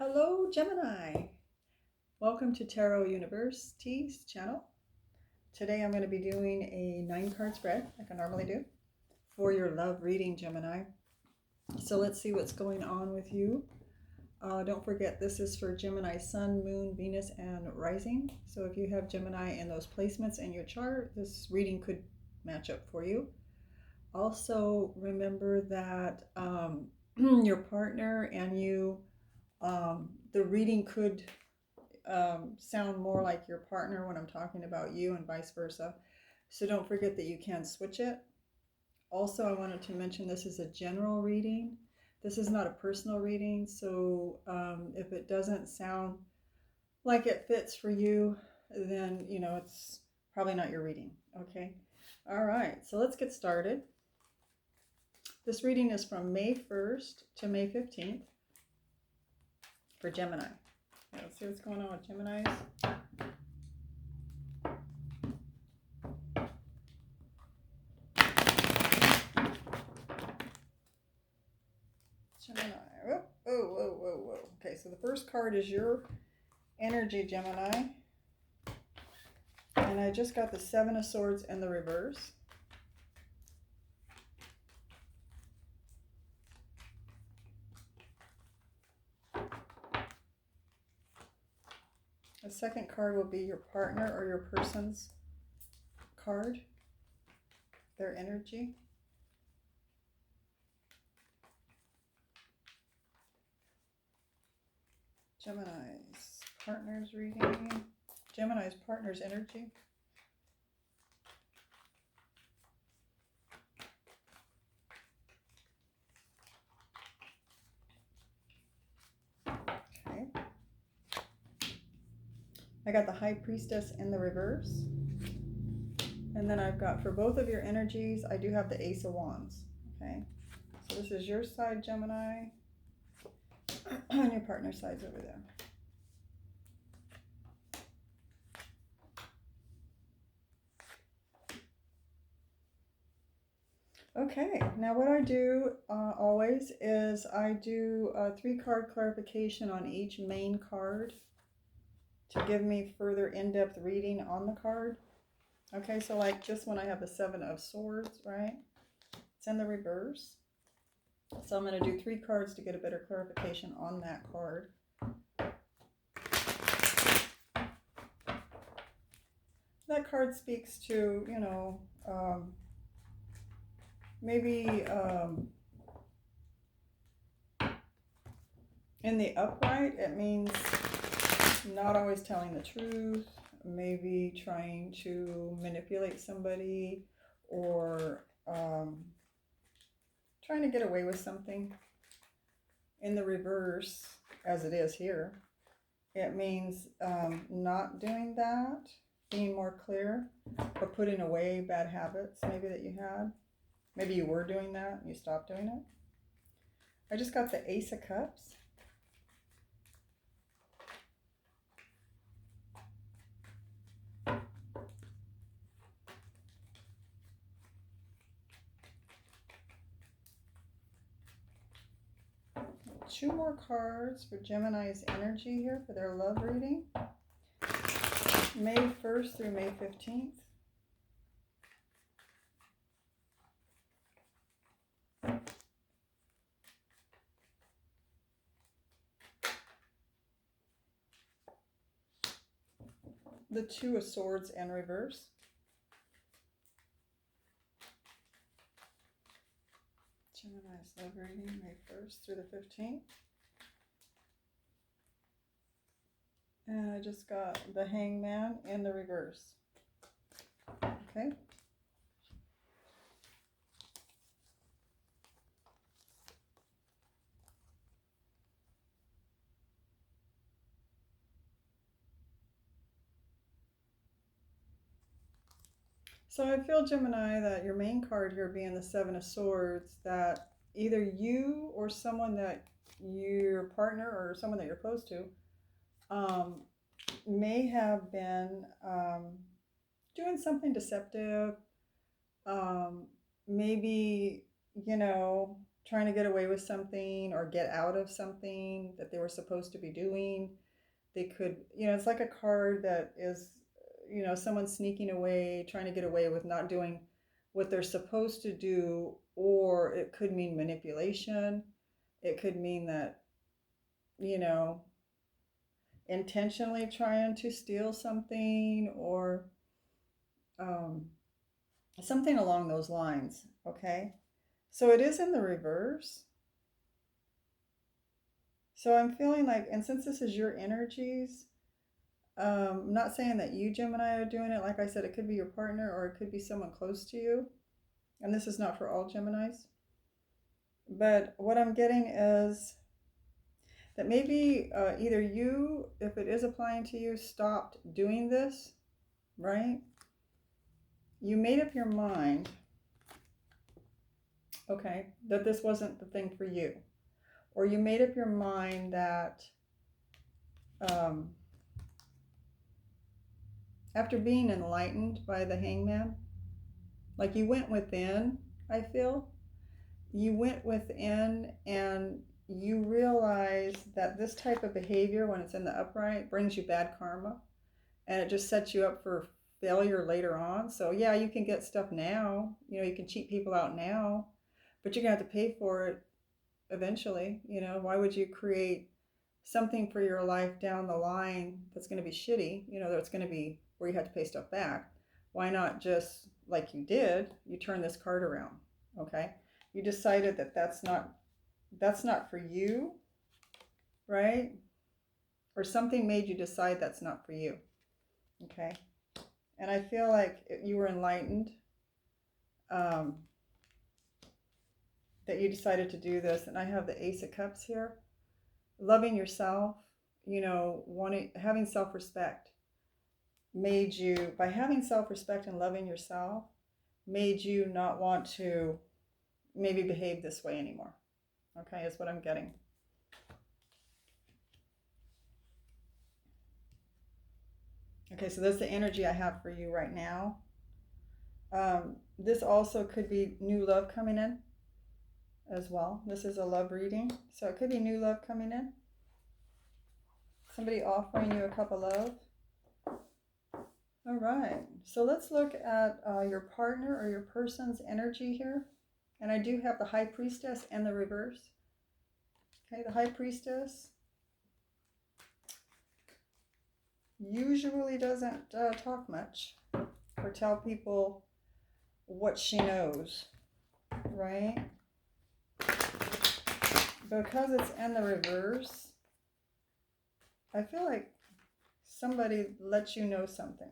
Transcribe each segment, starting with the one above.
Hello, Gemini. Welcome to Tarot University's channel. Today I'm going to be doing a 9-card spread like I normally do for your love reading, Gemini. So let's see what's going on with you. Don't forget, this is for Gemini Sun, Moon, Venus, and Rising. So if you have Gemini in those placements in your chart, this reading could match up for you. Also, remember that your partner and you, the reading could sound more like your partner when I'm talking about you and vice versa. So don't forget that you can switch it. Also, I wanted to mention this is a general reading. This is not a personal reading. So if it doesn't sound like it fits for you, then, it's probably not your reading. Okay. All right. So let's get started. This reading is from May 1st to May 15th for Gemini. Let's see what's going on with Geminis. Gemini. Whoa. Okay, so the first card is your energy, Gemini. And I just got the 7 of Swords in the reverse. The second card will be your partner or your person's card, their energy. Gemini's partner's reading. Gemini's partner's energy. Okay. I got the High Priestess in the reverse. And then I've got, for both of your energies, I do have the Ace of Wands. Okay. So this is your side, Gemini. And your partner's side's over there. Okay, now what I do always is I do a 3-card clarification on each main card to give me further in-depth reading on the card. Okay, so like just when I have the 7 of Swords, right? It's in the reverse. So I'm going to do 3 cards to get a better clarification on that card. That card speaks to, maybe in the upright, it means not always telling the truth, maybe trying to manipulate somebody, or trying to get away with something. In the reverse, as it is here, it means not doing that, being more clear, or putting away bad habits maybe that you had. Maybe you were doing that and you stopped doing it. I just got the Ace of Cups. Two more cards for Gemini's energy here for their love reading. May 1st through May 15th. The 2 of Swords in reverse. Gemini's love reading, May 1st through the 15th. And I just got the Hangman in the reverse. Okay. So I feel, Gemini, that your main card here being the 7 of Swords, that either you or someone that your partner or someone that you're close to may have been doing something deceptive. Maybe, trying to get away with something or get out of something that they were supposed to be doing. They could, it's like a card that is, someone sneaking away, trying to get away with not doing what they're supposed to do, or it could mean manipulation. It could mean that, you know, intentionally trying to steal something or um, something along those lines. Okay. So it is in the reverse. So I'm feeling like, and since this is your energies, I'm not saying that you, Gemini, are doing it. Like I said, it could be your partner or it could be someone close to you. And this is not for all Geminis. But what I'm getting is that maybe either you, if it is applying to you, stopped doing this, right? You made up your mind, okay, that this wasn't the thing for you. Or you made up your mind that after being enlightened by the hangman, like you went within, I feel. You went within and you realize that this type of behavior, when it's in the upright, brings you bad karma. And it just sets you up for failure later on. So yeah, you can get stuff now. You can cheat people out now, but you're going to have to pay for it eventually. Why would you create something for your life down the line that's going to be shitty, that's going to be where you have to pay stuff back? Why not just, like you did, you turn this card around, okay? You decided that that's not for you, right? Or something made you decide that's not for you, okay? And I feel like you were enlightened, that you decided to do this. And I have the Ace of Cups here. Loving yourself, having self-respect made you, by having self-respect and loving yourself, made you not want to maybe behave this way anymore. Okay, is what I'm getting. Okay, so that's the energy I have for you right now. This also could be new love coming in as well. This is a love reading, so it could be new love coming in. Somebody offering you a cup of love. All right, so let's look at your partner or your person's energy here. And I do have the High Priestess and the reverse. Okay, the High Priestess usually doesn't talk much or tell people what she knows, right? Because it's in the reverse, I feel like somebody let you know something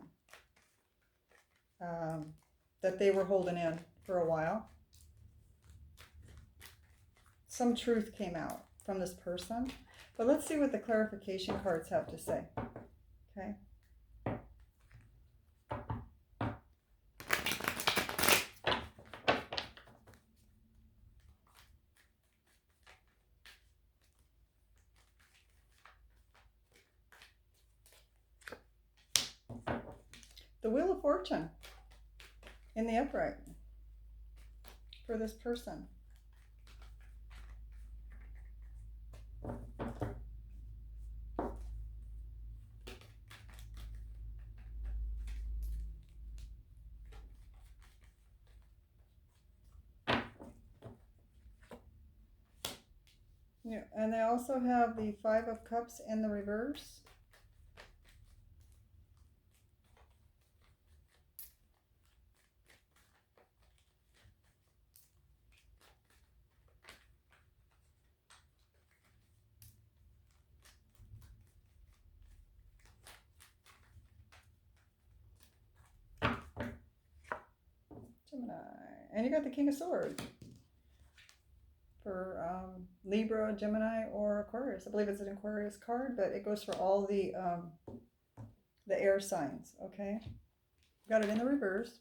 that they were holding in for a while. Some truth came out from this person. But let's see what the clarification cards have to say. Okay. The Wheel of Fortune in the upright for this person. Yeah, and they also have the Five of Cups in the reverse. Gemini. And you got the King of Swords for Libra, Gemini, or Aquarius. I believe it's an Aquarius card, but it goes for all the air signs, okay? Got it in the reverse.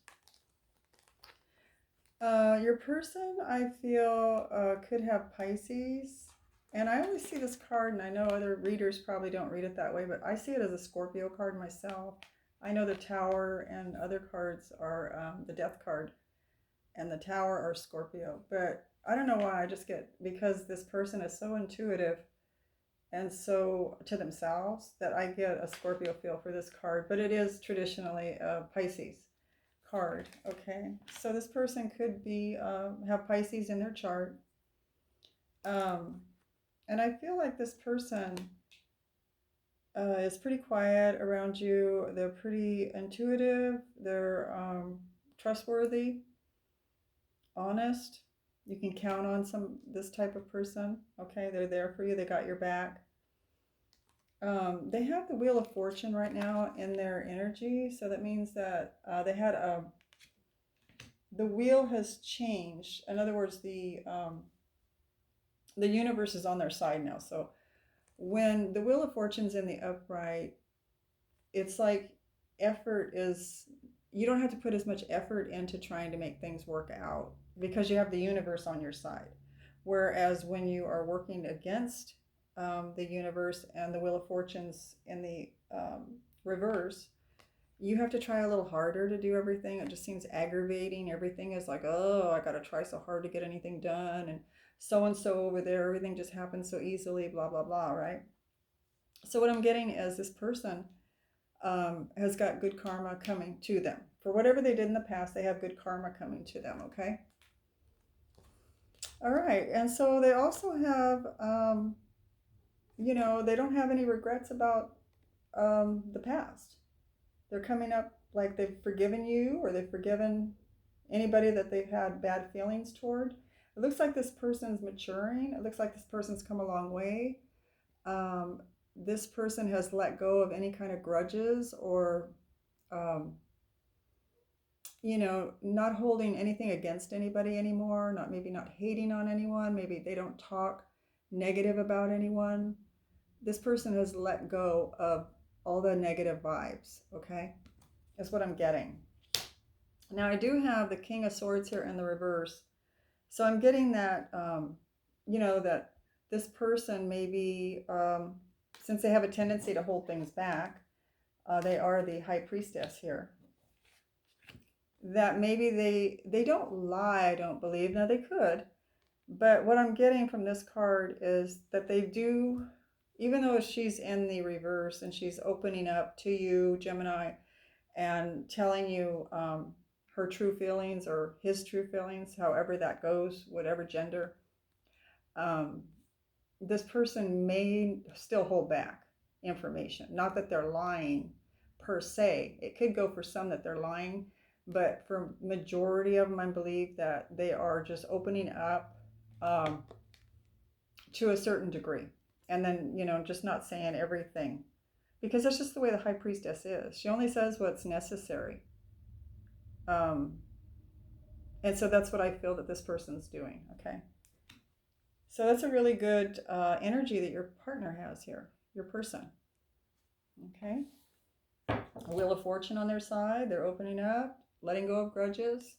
Your person, I feel, could have Pisces. And I always see this card, and I know other readers probably don't read it that way, but I see it as a Scorpio card myself. I know the Tower and other cards are the Death card, and the Tower are Scorpio. But I don't know why, I just get, because this person is so intuitive and so to themselves, that I get a Scorpio feel for this card, but it is traditionally a Pisces card. Okay, so this person could be have Pisces in their chart, um, and I feel like this person is pretty quiet around you. They're pretty intuitive. They're trustworthy, honest. You can count on this type of person. Okay, they're there for you. They got your back. They have the Wheel of Fortune right now in their energy, so that means that they had the wheel has changed. In other words, the universe is on their side now. So when the Wheel of Fortune's in the upright, it's like effort is, you don't have to put as much effort into trying to make things work out because you have the universe on your side. Whereas when you are working against the universe and the Wheel of Fortune's in the reverse, you have to try a little harder to do everything. It just seems aggravating. Everything is like, oh, I got to try so hard to get anything done. And so over there, everything just happens so easily, blah, blah, blah, right? So what I'm getting is this person has got good karma coming to them. For whatever they did in the past, they have good karma coming to them, okay? All right. And so they also have, they don't have any regrets about the past. They're coming up like they've forgiven you, or they've forgiven anybody that they've had bad feelings toward. It looks like this person's maturing. It looks like this person's come a long way. This person has let go of any kind of grudges, or um, not holding anything against anybody anymore, maybe not hating on anyone, maybe they don't talk negative about anyone. This person has let go of all the negative vibes, okay? That's what I'm getting. Now I do have the King of Swords here in the reverse. So I'm getting that, that this person maybe, since they have a tendency to hold things back, they are the High Priestess here. That maybe they don't lie, I don't believe. Now they could, but what I'm getting from this card is that they do, even though she's in the reverse and she's opening up to you, Gemini, and telling you her true feelings or his true feelings, however that goes, whatever gender, this person may still hold back information. Not that they're lying per se. It could go for some that they're lying, but for majority of them, I believe that they are just opening up to a certain degree, and then just not saying everything, because that's just the way the High Priestess is. She only says what's necessary, and so that's what I feel that this person's doing. Okay, so that's a really good energy that your partner has here, your person. Okay, a Wheel of Fortune on their side. They're opening up, letting go of grudges,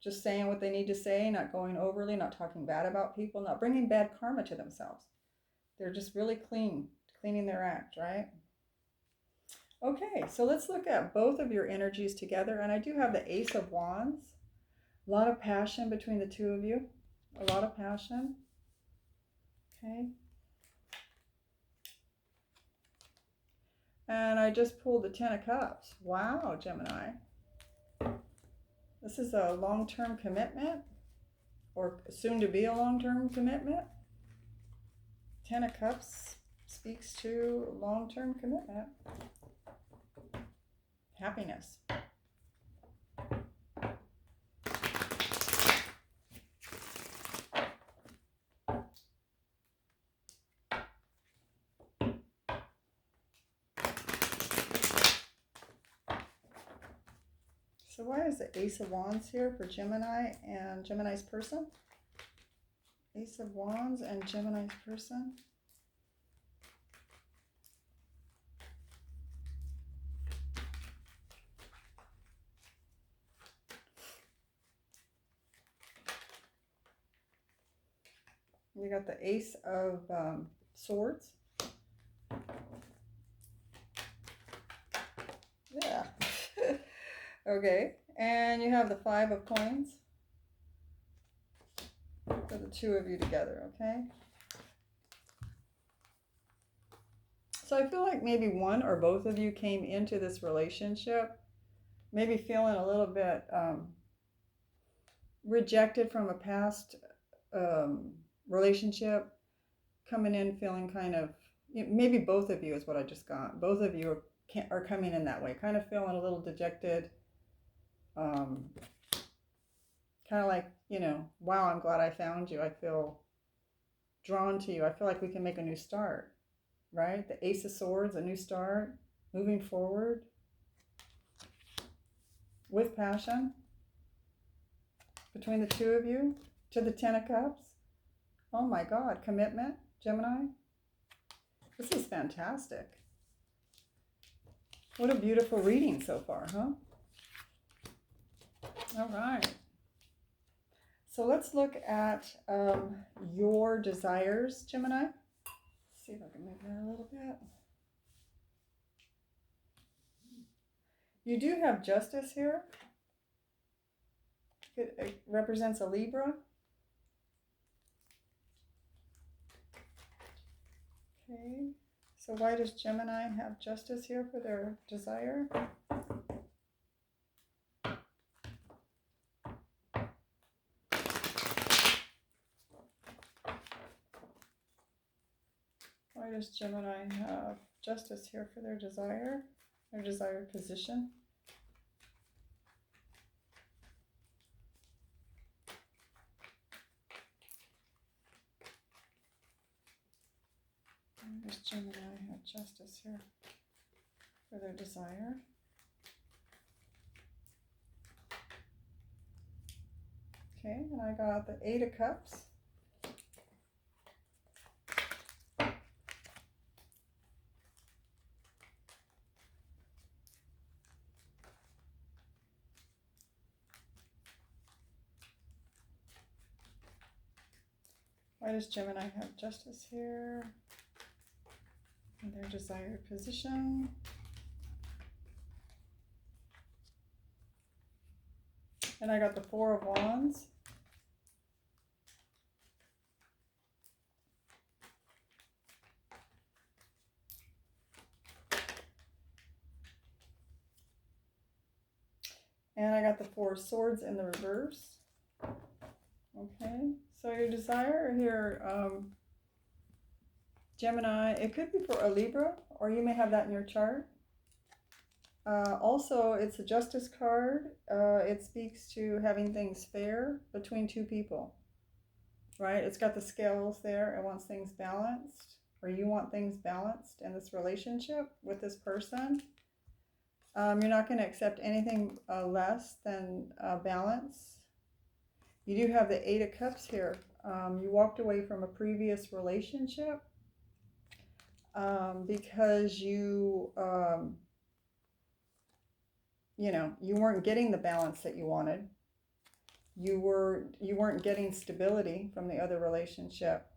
just saying what they need to say, not going overly, not talking bad about people, not bringing bad karma to themselves. They're just really cleaning their act, right? Okay, so let's look at both of your energies together. And I do have the Ace of Wands. A lot of passion between the two of you. A lot of passion. Okay. And I just pulled the Ten of Cups. Wow, Gemini. This is a long-term commitment, or soon to be a long-term commitment. Ten of Cups speaks to long-term commitment. Happiness. So why is the Ace of Wands here for Gemini and Gemini's person? Ace of Wands and Gemini's person. You got the Ace of Swords. Yeah. Okay. And you have the Five of Coins. for the two of you together, okay? So I feel like maybe one or both of you came into this relationship maybe feeling a little bit rejected from a past relationship, coming in feeling kind of, maybe both of you is what I just got. Both of you are coming in that way, kind of feeling a little dejected, kind of like, wow, I'm glad I found you. I feel drawn to you. I feel like we can make a new start, right? The Ace of Swords, a new start, moving forward with passion between the two of you. To the Ten of Cups. Oh my God, commitment, Gemini. This is fantastic. What a beautiful reading so far, huh? All right. So let's look at your desires, Gemini. Let's see if I can move that a little bit. You do have Justice here. It represents a Libra. Okay. So why does Gemini have Justice here for their desire? Why does Gemini have Justice here for their desired position? Why does Gemini have Justice here for their desire? Okay, and I got the Eight of Cups. Why does Gemini have Justice here in their desired position? And I got the Four of Wands. And I got the Four of Swords in the reverse. Okay, so your desire here, Gemini, it could be for a Libra, or you may have that in your chart. Also, it's a Justice card. It speaks to having things fair between two people, right? It's got the scales there. It wants things balanced, or you want things balanced in this relationship with this person. You're not going to accept anything less than balance. You do have the Eight of Cups here. You walked away from a previous relationship because you weren't getting the balance that you wanted. You weren't getting stability from the other relationship.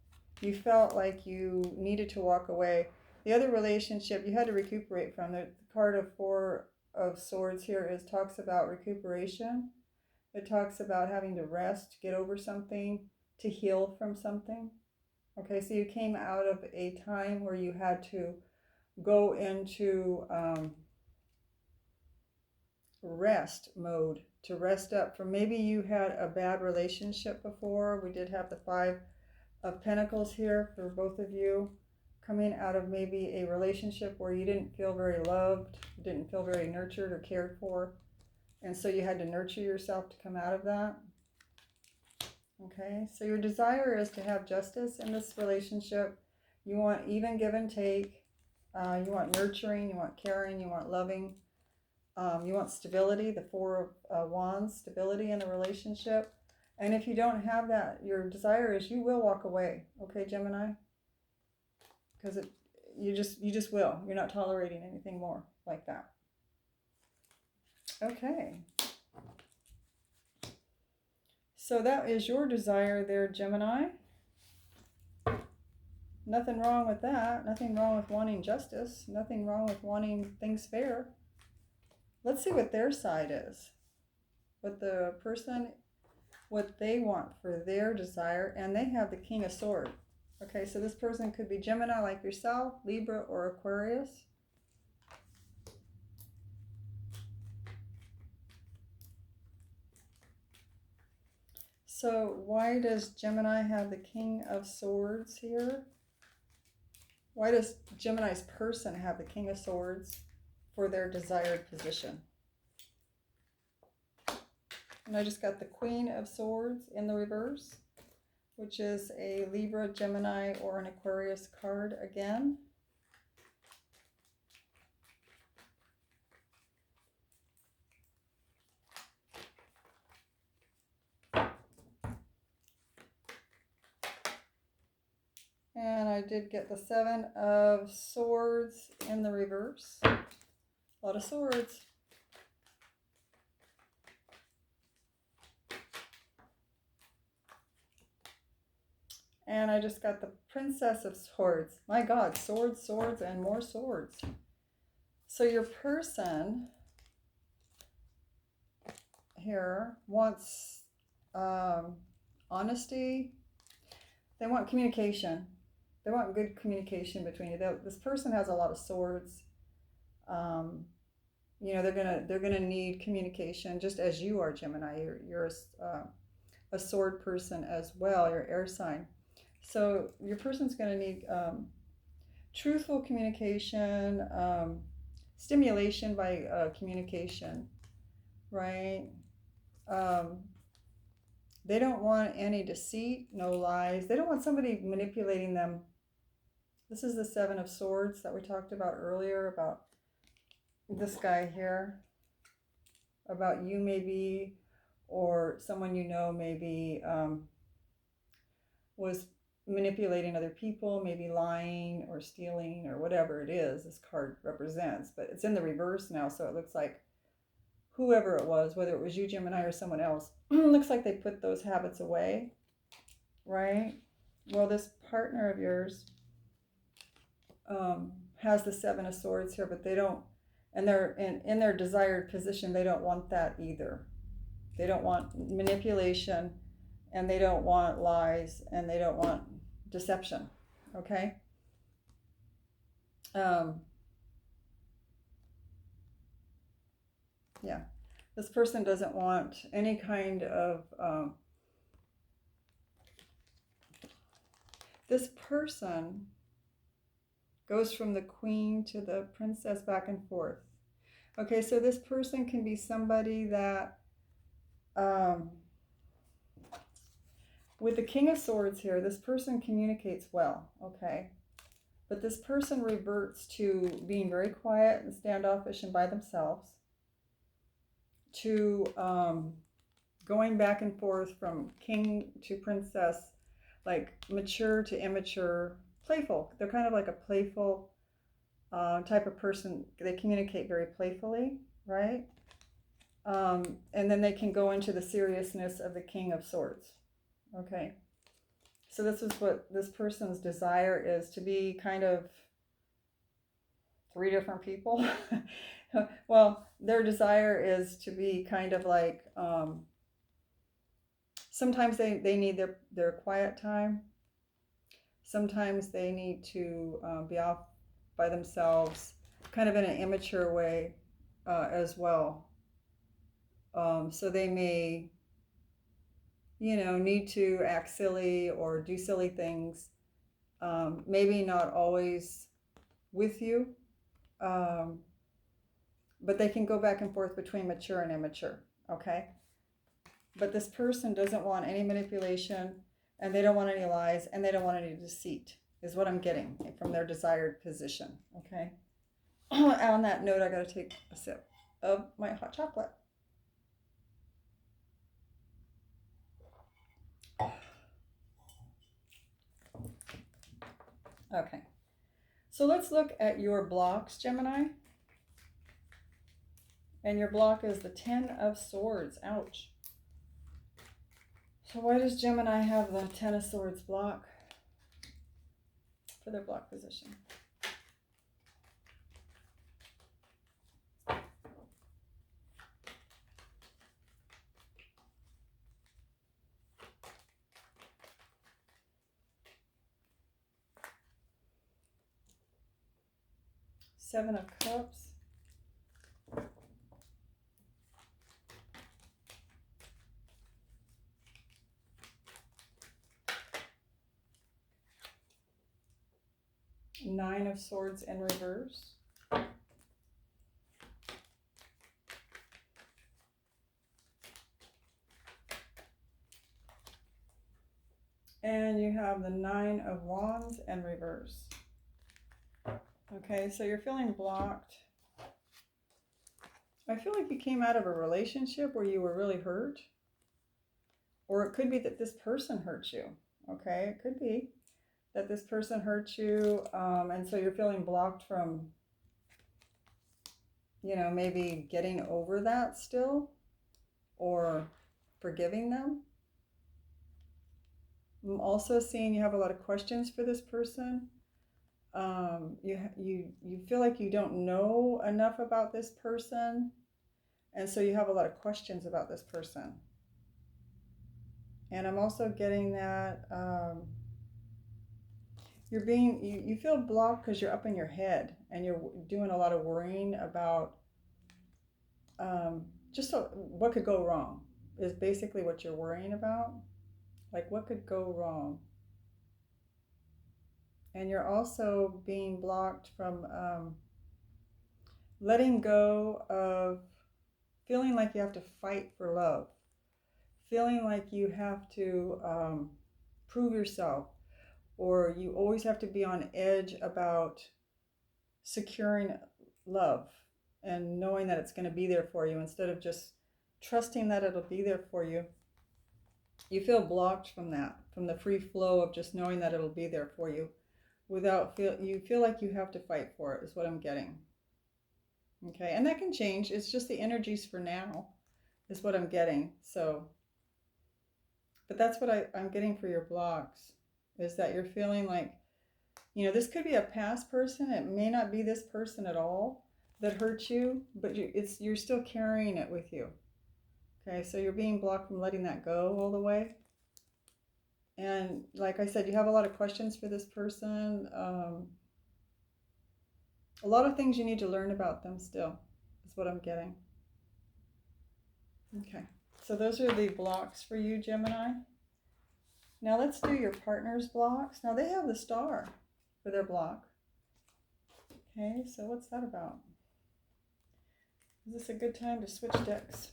You felt like you needed to walk away. The other relationship you had to recuperate from. The card of Four of Swords here talks about recuperation. It talks about having to rest, get over something, to heal from something. Okay, so you came out of a time where you had to go into rest mode, to rest up from, maybe you had a bad relationship before. We did have the Five of Pentacles here for both of you, coming out of maybe a relationship where you didn't feel very loved, didn't feel very nurtured or cared for, and so you had to nurture yourself to come out of that. Okay, so your desire is to have justice in this relationship. You want even give and take. You want nurturing, you want caring, you want loving. You want stability, the Four of Wands, stability in the relationship. And if you don't have that, your desire is you will walk away, okay, Gemini? Because you just will. You're not tolerating anything more like that. Okay. So that is your desire there, Gemini. Nothing wrong with that. Nothing wrong with wanting justice. Nothing wrong with wanting things fair. Let's see what their side is. What the person what they want for their desire, and they have the King of Swords. Okay, so this person could be Gemini like yourself, Libra, or Aquarius. So why does Gemini have the King of Swords here? Why does Gemini's person have the King of Swords for their desired position? And I just got the Queen of Swords in the reverse, which is a Libra, Gemini, or an Aquarius card again. And I did get the Seven of Swords in the reverse. A lot of swords. And I just got the Princess of Swords. My God, swords, swords, and more swords. So your person here wants honesty. They want communication. They want good communication between you. This person has a lot of swords. You know, they're gonna need communication, just as you are, Gemini. You're a sword person as well. You're air sign. So your person's going to need truthful communication, stimulation by communication, right? They don't want any deceit, no lies. They don't want somebody manipulating them. This is the Seven of Swords that we talked about earlier, about this guy here, about you maybe, or someone you know maybe was manipulating other people, maybe lying or stealing or whatever it is this card represents. But it's in the reverse now, so it looks like whoever it was, whether it was you, Gemini, or someone else, looks like they put those habits away, right? Well, this partner of yours has the Seven of Swords here, but they don't, and they're in their desired position, they don't want that either. They don't want manipulation, and they don't want lies, and they don't want deception, okay? Yeah, this person doesn't want any kind of, this person goes from the Queen to the Princess back and forth. Okay, so this person can be somebody that, with the King of Swords here, this person communicates well, okay? But this person reverts to being very quiet and standoffish and by themselves, to going back and forth from king to princess, like mature to immature, playful. They're kind of like a playful type of person. They communicate very playfully, right? And then they can go into the seriousness of the King of Swords. Okay, so this is what this person's desire is, to be kind of three different people. Well, their desire is to be kind of like, sometimes they need their quiet time. Sometimes they need to be off by themselves, kind of in an immature way as well. So they may, you know, need to act silly or do silly things. Maybe not always with you, but they can go back and forth between mature and immature, okay? But this person doesn't want any manipulation, and they don't want any lies, and they don't want any deceit, is what I'm getting from their desired position, okay? On that note, I got to take a sip of my hot chocolate. Okay, so let's look at your blocks, Gemini. And your block is the Ten of Swords. Ouch. So why does Gemini have the Ten of Swords block for their block position? Seven of Cups. Nine of Swords in reverse. And you have the Nine of Wands in reverse. Okay, so you're feeling blocked. I feel like you came out of a relationship where you were really hurt. Or it could be that this person hurt you. Okay, it could be that this person hurt you. And so you're feeling blocked from, you know, maybe getting over that still. Or forgiving them. I'm also seeing you have a lot of questions for this person. You feel like you don't know enough about this person, and so you have a lot of questions about this person. And I'm also getting that you feel blocked because you're up in your head and you're doing a lot of worrying about what could go wrong is basically what you're worrying about. Like, what could go wrong? And you're also being blocked from letting go of feeling like you have to fight for love, feeling like you have to prove yourself, or you always have to be on edge about securing love and knowing that it's going to be there for you instead of just trusting that it'll be there for you. You feel blocked from that, from the free flow of just knowing that it'll be there for you. You feel like you have to fight for it, is what I'm getting. Okay, and that can change. It's just the energies for now, is what I'm getting. So, but that's what I'm getting for your blocks, is that you're feeling like, you know, this could be a past person. It may not be this person at all that hurt you, but you're still carrying it with you. Okay, so you're being blocked from letting that go all the way. And like I said, you have a lot of questions for this person. A lot of things you need to learn about them still, is what I'm getting. Okay, so those are the blocks for you, Gemini. Now let's do your partner's blocks. Now they have the Star for their block. Okay, so what's that about? Is this a good time to switch decks?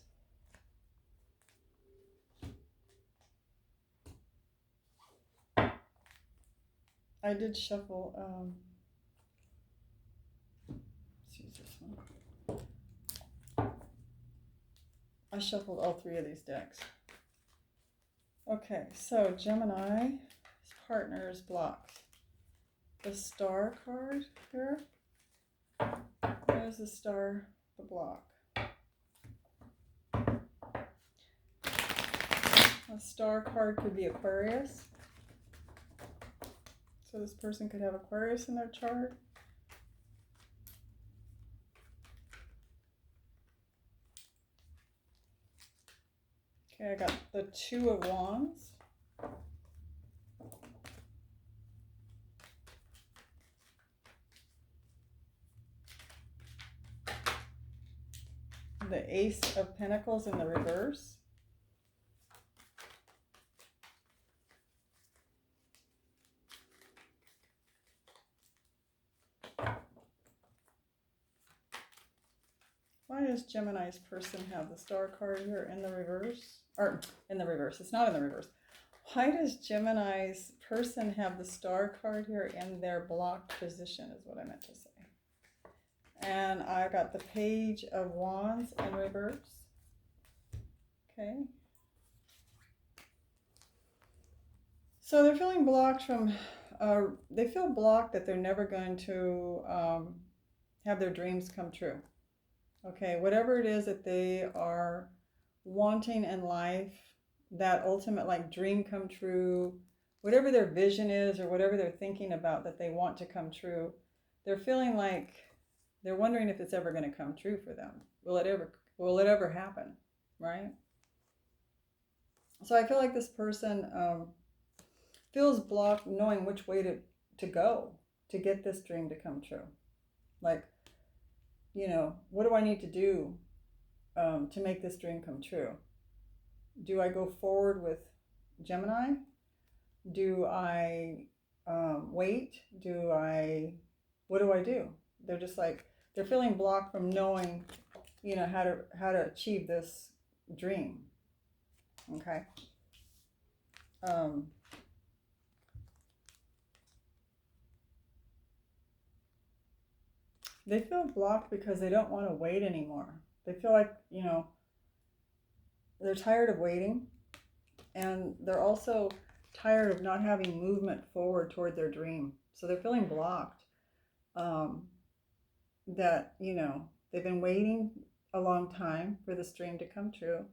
I did shuffle, let's use this one. I shuffled all three of these decks. Okay, so Gemini's partner's blocks. The Star card here. There's the Star, the block. A Star card could be Aquarius. So this person could have Aquarius in their chart. Okay, I got the Two of Wands. The Ace of Pentacles in the reverse. Why does Gemini's person have the Star card here in the reverse? Or in the reverse, it's not in the reverse. Why does Gemini's person have the Star card here in their blocked position, is what I meant to say. And I got the Page of Wands in reverse. Okay. So they're feeling blocked from, they feel blocked that they're never going to have their dreams come true. Okay, whatever it is that they are wanting in life, that ultimate like dream come true, whatever their vision is or whatever they're thinking about that they want to come true, they're feeling like they're wondering if it's ever going to come true for them. Will it ever happen, right? So I feel like this person feels blocked knowing which way to go to get this dream to come true. Like, what do I need to do to make this dream come true? Do I go forward with Gemini? Do I wait? What do I do? They're just like, they're feeling blocked from knowing, how to achieve this dream. Okay. They feel blocked because they don't want to wait anymore. They feel like, they're tired of waiting, and they're also tired of not having movement forward toward their dream. So they're feeling blocked. That, they've been waiting a long time for this dream to come true,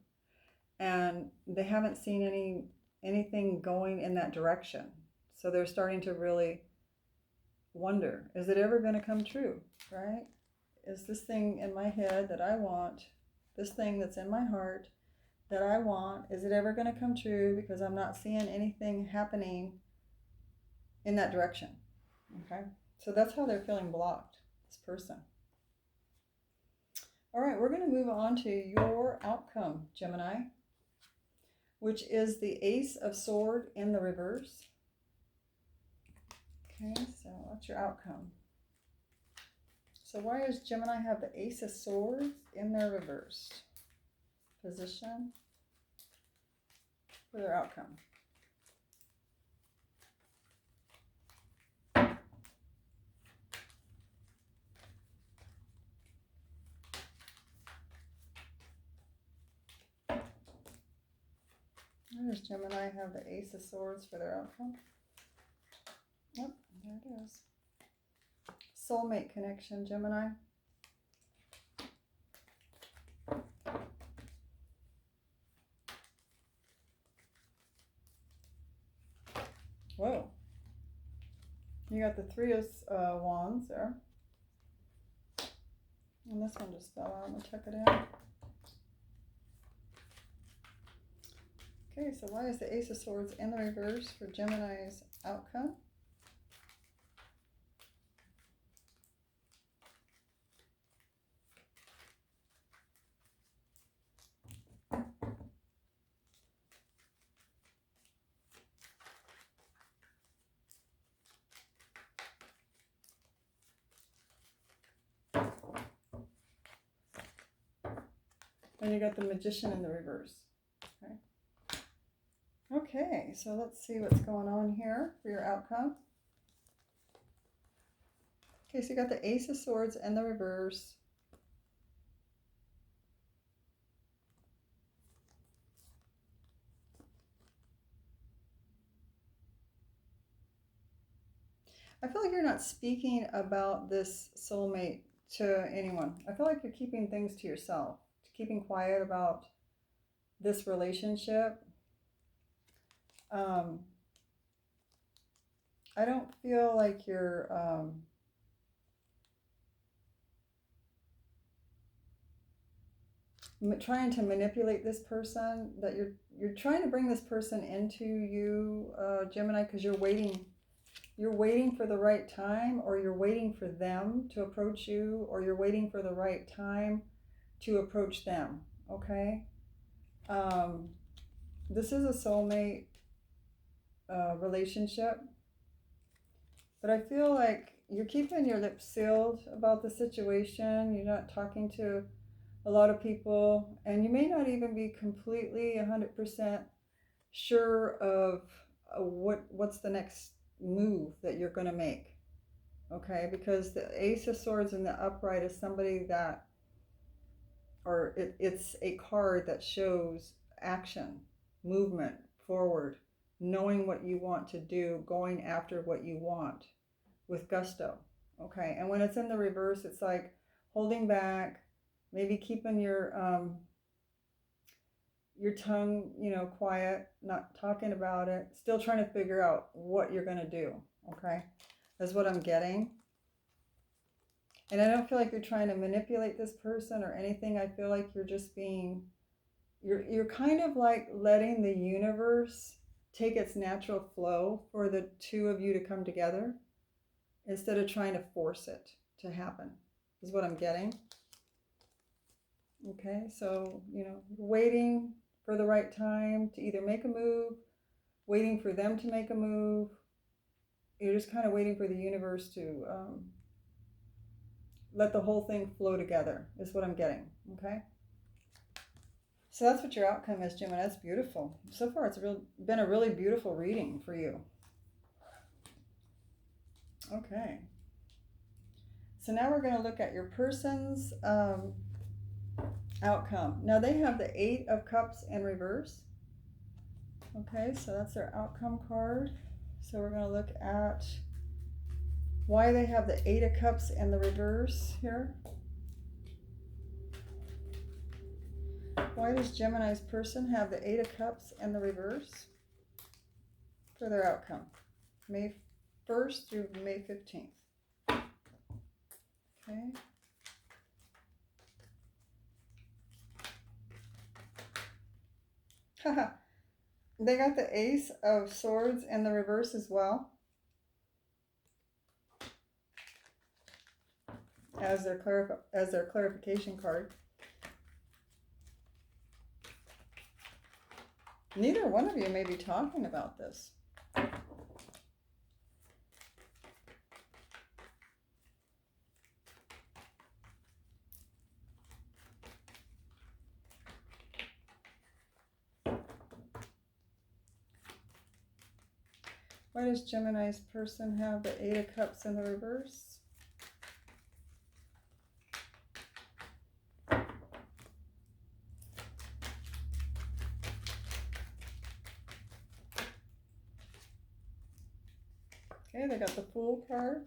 and they haven't seen anything going in that direction. So they're starting to really wonder, is it ever going to come true, right? Is this thing in my head that I want, this thing that's in my heart that I want, is it ever going to come true? Because I'm not seeing anything happening in that direction. Okay, so that's how they're feeling blocked, this person. All right, we're going to move on to your outcome, Gemini, which is the Ace of Swords in the reverse. Okay, so what's your outcome? So why does Gemini have the Ace of Swords in their reversed position for their outcome? Why does Gemini have the Ace of Swords for their outcome? Yep, there it is. Soulmate connection, Gemini. Whoa. You got the Three of Wands there. And this one just fell out. I'm going to check it out. Okay, so why is the Ace of Swords in the reverse for Gemini's outcome? And you got the Magician in the reverse. Okay. Okay, so let's see what's going on here for your outcome. Okay, so you got the Ace of Swords and the reverse. I feel like you're not speaking about this soulmate to anyone. I feel like you're keeping things to yourself, keeping quiet about this relationship. I don't feel like you're trying to manipulate this person, that you're trying to bring this person into you, Gemini, because you're waiting for the right time, or you're waiting for them to approach you, or you're waiting for the right time to approach them. Okay. This is a soulmate relationship, but I feel like you're keeping your lips sealed about the situation. You're not talking to a lot of people, and you may not even be completely 100% sure of what's the next move that you're going to make. Okay, because the Ace of Swords in the upright is somebody that, or it's a card that shows action, movement forward, knowing what you want to do, going after what you want with gusto. Okay, and when it's in the reverse, it's like holding back, maybe keeping your tongue, quiet, not talking about it, still trying to figure out what you're going to do. Okay, that's what I'm getting. And I don't feel like you're trying to manipulate this person or anything. I feel like you're just you're kind of like letting the universe take its natural flow for the two of you to come together, instead of trying to force it to happen, is what I'm getting. Okay, so, waiting for the right time to either make a move, waiting for them to make a move. You're just kind of waiting for the universe to let the whole thing flow together, is what I'm getting. Okay, so that's what your outcome is, Gemini. That's beautiful. So far, it's been a really beautiful reading for you. Okay, so now we're going to look at your person's outcome. Now they have the 8 of Cups in reverse. Okay, so that's their outcome card. So we're going to look at why they have the 8 of Cups in the reverse here. Why does Gemini's person have the 8 of Cups in the reverse for their outcome? May 1st through May 15th. Okay. Haha. They got the Ace of Swords in the reverse as well, as their clarification card. Neither one of you may be talking about this. Why does Gemini's person have the 8 of Cups in the reverse? Okay, they got the Fool card.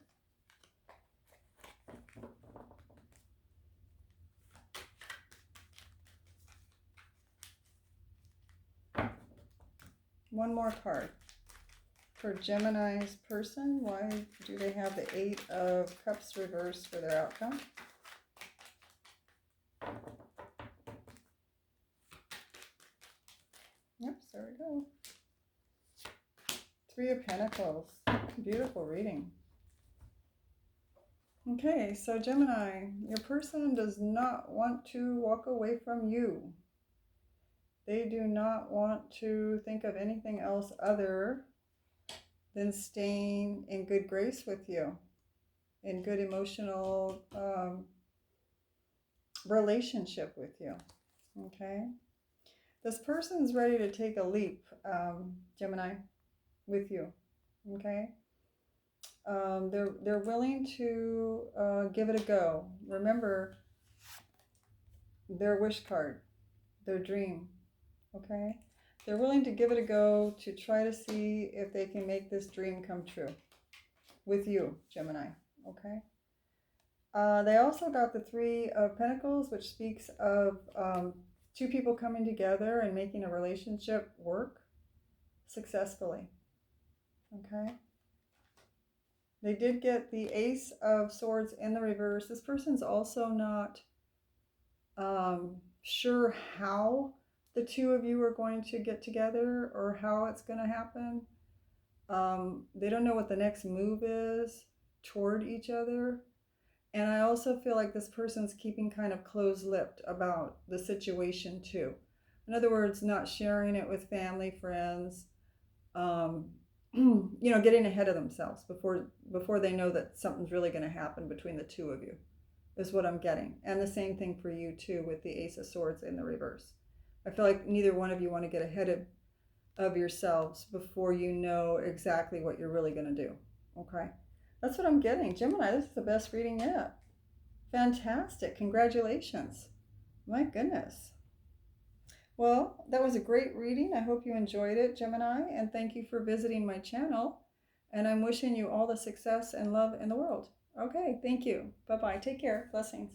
One more card. For Gemini's person, why do they have the 8 of Cups reversed for their outcome? Yep, there we go. 3 of Pentacles. Beautiful reading. Okay, so Gemini, your person does not want to walk away from you. They do not want to think of anything else other than staying in good grace with you, in good emotional relationship with you. Okay, this person's ready to take a leap, Gemini, with you. Okay, they're willing to give it a go. Remember their wish card, their dream. Okay, they're willing to give it a go to try to see if they can make this dream come true with you, Gemini. Okay. They also got the 3 of Pentacles, which speaks of 2 people coming together and making a relationship work successfully. Okay. They did get the Ace of Swords in the reverse. This person's also not sure how the 2 of you are going to get together or how it's going to happen. They don't know what the next move is toward each other. And I also feel like this person's keeping kind of closed-lipped about the situation too. In other words, not sharing it with family, friends, getting ahead of themselves before they know that something's really going to happen between the 2 of you, is what I'm getting. And the same thing for you too, with the Ace of Swords in the reverse. I feel like neither one of you want to get ahead of yourselves before you know exactly what you're really going to do. Okay, that's what I'm getting. Gemini, this is the best reading yet. Fantastic. Congratulations. My goodness. Well, that was a great reading. I hope you enjoyed it, Gemini, and thank you for visiting my channel. And I'm wishing you all the success and love in the world. Okay, thank you. Bye-bye. Take care. Blessings.